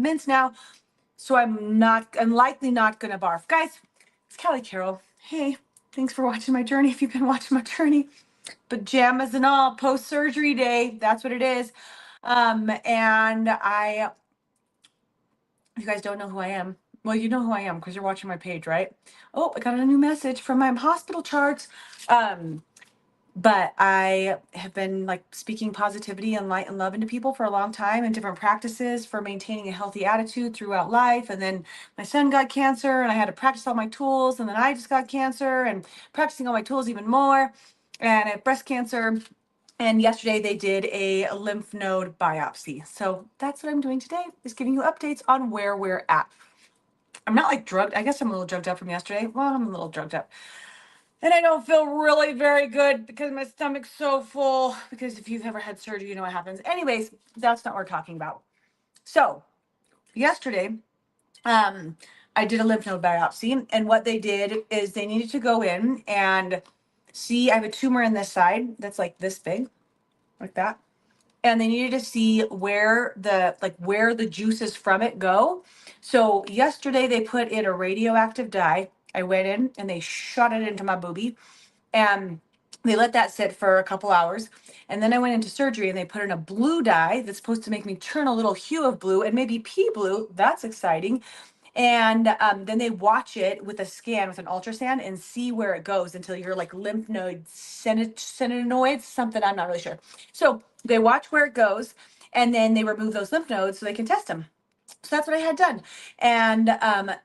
mints now. So I'm likely not going to barf. Guys, it's Callie Carroll. Hey, thanks for watching my journey. If you've been watching my journey, pajamas and all, post-surgery day. That's what it is. And if you guys don't know who I am, well, you know who I am because you're watching my page, right? Oh, I got a new message from my hospital charts. But I have been like speaking positivity and light and love into people for a long time, and different practices for maintaining a healthy attitude throughout life. And then my son got cancer and I had to practice all my tools. And then I just got cancer and practicing all my tools even more. And I have breast cancer. And yesterday they did a lymph node biopsy. So that's what I'm doing today, is giving you updates on where we're at. I'm not like drugged. I guess I'm a little drugged up from yesterday. Well, I'm a little drugged up. And I don't feel really very good because my stomach's so full. Because if you've ever had surgery, you know what happens. Anyways, that's not what we're talking about. So yesterday, I did a lymph node biopsy. And what they did is they needed to go in and see, I have a tumor in this side that's like this big, like that. And they needed to see where the juices from it go. So yesterday they put in a radioactive dye. I went in and they shot it into my boobie. And they let that sit for a couple hours. And then I went into surgery and they put in a blue dye that's supposed to make me turn a little hue of blue and maybe pea blue. That's exciting. And then they watch it with a scan, with an ultrasound, and see where it goes until you're like lymph node synenoids, something I'm not really sure. So they watch where it goes, and then they remove those lymph nodes so they can test them. So that's what I had done. And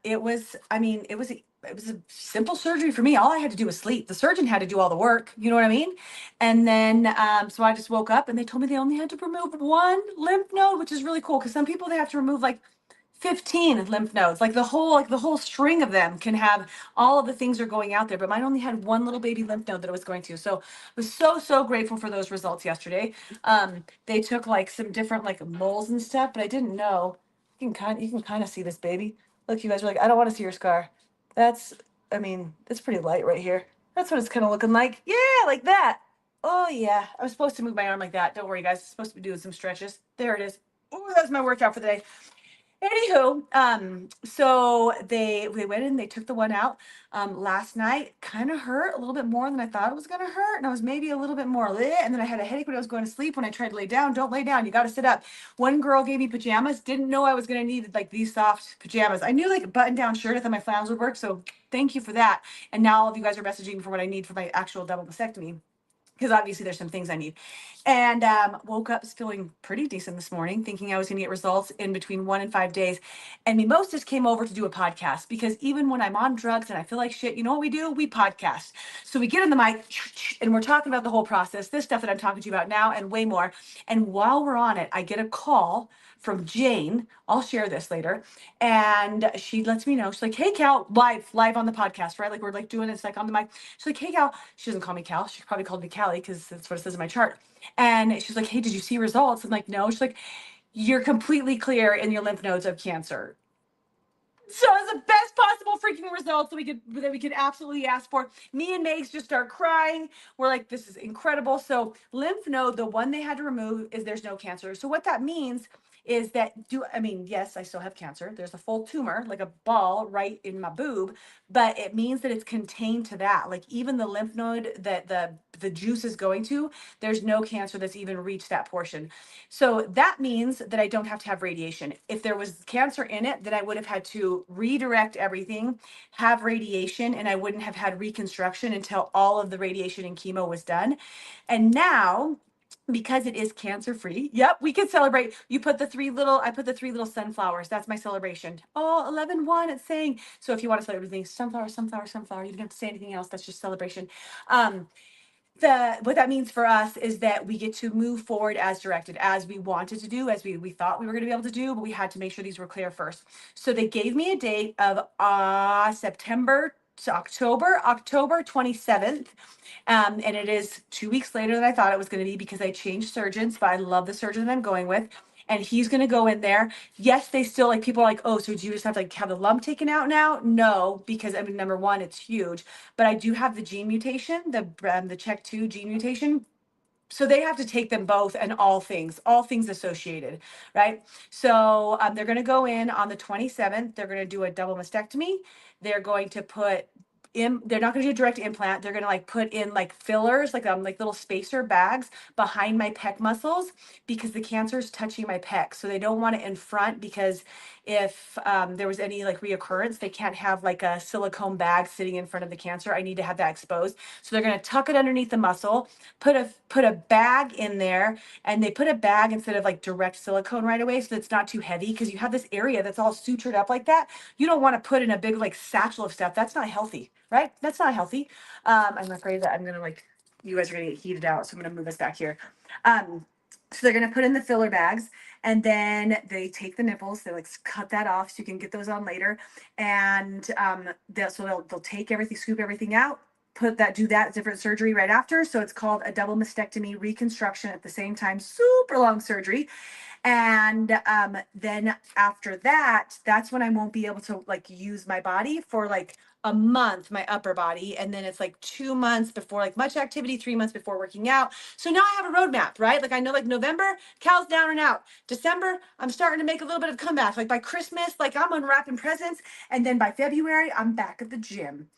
it was, I mean, it was a simple surgery for me. All I had to do was sleep. The surgeon had to do all the work. You know what I mean? And then, so I just woke up and they told me they only had to remove one lymph node, which is really cool. Cause some people, they have to remove like 15 lymph nodes, like the whole string of them can have all of the things are going out there. But mine only had one little baby lymph node that it was going to. So I was so grateful for those results yesterday. They took like some different like moles and stuff, but I didn't know. You can kind of see this baby. Look, you guys are like, I don't want to see your scar. That's, I mean, it's pretty light right here. That's what it's kind of looking like. Yeah, like that. Oh yeah, I was supposed to move my arm like that. Don't worry, guys. I'm supposed to be doing some stretches. There it is. Oh, that's my workout for the day. Anywho, so they went in, they took the one out. Last night kind of hurt a little bit more than I thought it was gonna hurt, and I was maybe a little bit more lit, and then I had a headache when I was going to sleep. When I tried to lay down, don't lay down, you got to sit up. One girl gave me pajamas, didn't know I was gonna need like these soft pajamas. I knew like a button-down shirt, I thought my flannels would work, so thank you for that. And now all of you guys are messaging for what I need for my actual double mastectomy, because obviously there's some things I need. And woke up feeling pretty decent this morning, thinking I was going to get results in between 1 and 5 days. And Mimosas came over to do a podcast, because even when I'm on drugs and I feel like shit, you know what we do? We podcast. So we get on the mic and we're talking about the whole process, this stuff that I'm talking to you about now and way more. And while we're on it, I get a call from Jane. I'll share this later. And she lets me know. She's like, hey, Cal, live on the podcast, right? Like we're like doing this like on the mic. She's like, hey, Cal. She doesn't call me Cal. She probably called me Callie because that's what it says in my chart. And she's like, hey, did you see results? I'm like, no. She's like, you're completely clear in your lymph nodes of cancer. So it's the best possible freaking results that we could absolutely ask for. Me and Megs just start crying. We're like, this is incredible. So lymph node, the one they had to remove, is there's no cancer. So what that means is that yes, I still have cancer. There's a full tumor, like a ball right in my boob, but it means that it's contained to that. Like even the lymph node that the juice is going to, there's no cancer that's even reached that portion. So that means that I don't have to have radiation. If there was cancer in it, then I would have had to redirect everything, have radiation, and I wouldn't have had reconstruction until all of the radiation and chemo was done. And now, because it is cancer free, yep, we can celebrate. I put the three little sunflowers. That's my celebration. Oh, 11-1, it's saying. So if you want to celebrate everything, sunflower, sunflower, sunflower, you don't have to say anything else. That's just celebration. What that means for us is that we get to move forward as directed, as we wanted to do, as we thought we were going to be able to do, but we had to make sure these were clear first. So they gave me a date of September to October 27th. And it is 2 weeks later than I thought it was going to be, because I changed surgeons, but I love the surgeon that I'm going with. And he's going to go in there. Yes, they still, like, people are like, oh, so do you just have to like have the lump taken out now? No, because I mean, number one, it's huge, but I do have the gene mutation, the CHEK2 gene mutation. so they have to take them both and all things associated, right? So they're going to go in on the 27th. They're going to do a double mastectomy. They're going to put in, they're not going to do a direct implant. They're going to like put in like fillers, like little spacer bags behind my pec muscles because the cancer is touching my pec. So they don't want it in front because if there was any like reoccurrence, they can't have like a silicone bag sitting in front of the cancer. I need to have that exposed. So they're going to tuck it underneath the muscle, put a bag in there, and they put a bag instead of like direct silicone right away so it's not too heavy because you have this area that's all sutured up like that. You don't want to put in a big like satchel of stuff. That's not healthy, right? That's not healthy. I'm afraid that I'm gonna like, you guys are gonna get heated out, so I'm gonna move us back here. So they're gonna put in the filler bags, and then they take the nipples, they like cut that off so you can get those on later, and they'll take everything, scoop everything out, do that different surgery right after. So it's called a double mastectomy reconstruction at the same time, super long surgery. And then after that, that's when I won't be able to like use my body for like a month, my upper body. And then it's like 2 months before like much activity, 3 months before working out. So now I have a roadmap, right? Like I know like November, Cal's down and out. December, I'm starting to make a little bit of comeback. Like by Christmas, like I'm unwrapping presents. And then by February, I'm back at the gym.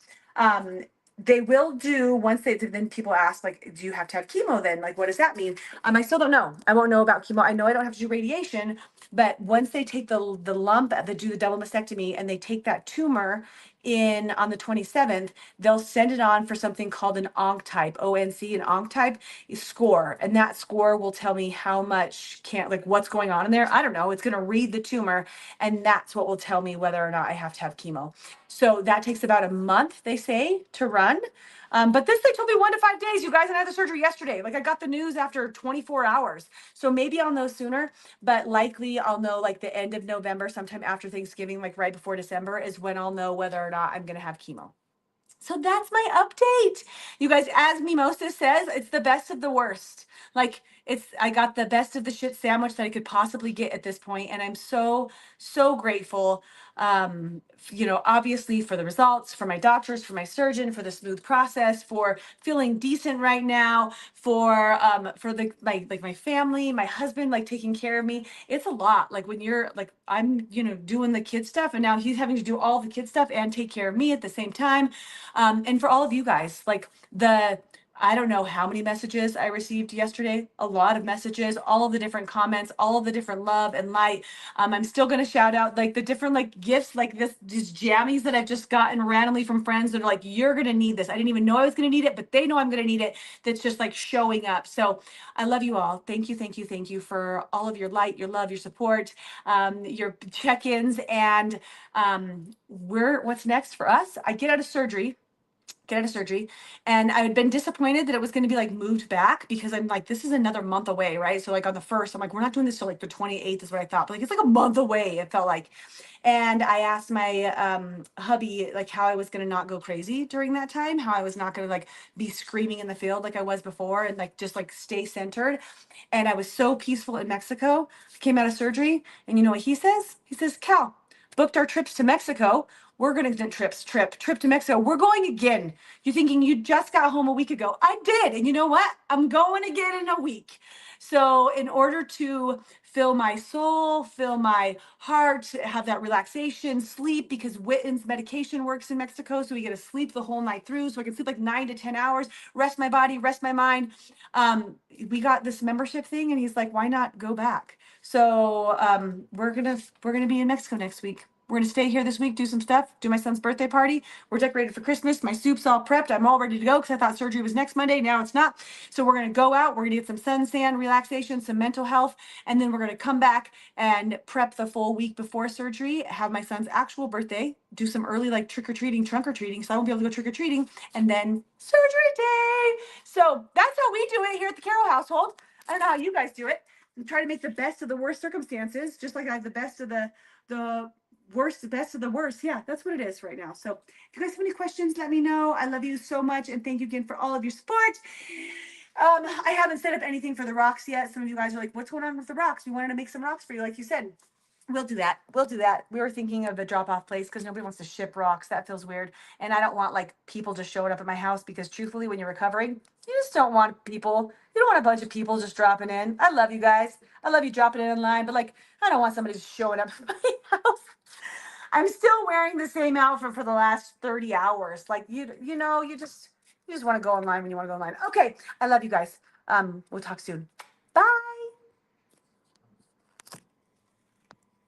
They will do once then people ask like, do you have to have chemo then? Like, what does that mean? I still don't know. I won't know about chemo. I know I don't have to do radiation, but once they take the lump, they do the double mastectomy and they take that tumor in on the 27th, they'll send it on for something called an ONC type, ONC, an ONC type score. And that score will tell me how much like what's going on in there. I don't know. It's going to read the tumor and that's what will tell me whether or not I have to have chemo. So that takes about a month, they say, to run. But this, they told me 1 to 5 days, you guys, and I had the surgery yesterday. Like I got the news after 24 hours. So maybe I'll know sooner, but likely I'll know like the end of November, sometime after Thanksgiving, like right before December is when I'll know whether or not I'm going to have chemo. So that's my update. You guys, as Mimosa says, it's the best of the worst. Like I got the best of the shit sandwich that I could possibly get at this point, and I'm so, so grateful. Obviously for the results, for my doctors, for my surgeon, for the smooth process, for feeling decent right now, for my family, my husband, like taking care of me. It's a lot. Like when you're like, I'm, doing the kid stuff, and now he's having to do all the kid stuff and take care of me at the same time. And for all of you guys, like I don't know how many messages I received yesterday, a lot of messages, all of the different comments, all of the different love and light. I'm still going to shout out like the different like gifts, like these jammies that I've just gotten randomly from friends that are like, you're going to need this. I didn't even know I was going to need it, but they know I'm going to need it. That's just like showing up. So I love you all. Thank you. Thank you. Thank you for all of your light, your love, your support, your check-ins. And what's next for us? I get out of surgery and I had been disappointed that it was going to be like moved back because I'm like, this is another month away, right? So like on the 1st, I'm like, we're not doing this till like the 28th is what I thought, but like it's like a month away, it felt like. And I asked my hubby like how I was going to not go crazy during that time, how I was not going to like be screaming in the field like I was before and like just like stay centered. And I was so peaceful in Mexico. Came out of surgery, and you know what he says? He says, Cal, booked our trips to Mexico. We're going to trip to Mexico. We're going again. You're thinking you just got home a week ago. I did. And you know what? I'm going again in a week. So in order to fill my soul, fill my heart, have that relaxation, sleep, because Witten's medication works in Mexico. So we get to sleep the whole night through. So I can sleep like 9 to 10 hours, rest my body, rest my mind. We got this membership thing and he's like, why not go back? So we're gonna be in Mexico next week. We're gonna stay here this week, do some stuff, do my son's birthday party. We're decorated for Christmas. My soup's all prepped. I'm all ready to go because I thought surgery was next Monday. Now it's not. So we're gonna go out. We're gonna get some sun, sand, relaxation, some mental health, and then we're gonna come back and prep the full week before surgery. Have my son's actual birthday. Do some early like trick or treating, trunk or treating. So I won't be able to go trick or treating, and then surgery day. So that's how we do it here at the Carroll household. I don't know how you guys do it. And try to make the best of the worst circumstances, just like I have the best of the worst, the best of the worst. Yeah, that's what it is right now. So if you guys have any questions, let me know. I love you so much. And thank you again for all of your support. I haven't set up anything for the rocks yet. Some of you guys are like, what's going on with the rocks? We wanted to make some rocks for you, like you said. We'll do that. We'll do that. We were thinking of a drop off place because nobody wants to ship rocks. That feels weird. And I don't want like people just showing up at my house because truthfully, when you're recovering, you just don't want people. You don't want a bunch of people just dropping in. I love you guys. I love you dropping in line, but like I don't want somebody just showing up at my house. I'm still wearing the same outfit for the last 30 hours. Like you just want to go online when you want to go online. Okay. I love you guys. We'll talk soon.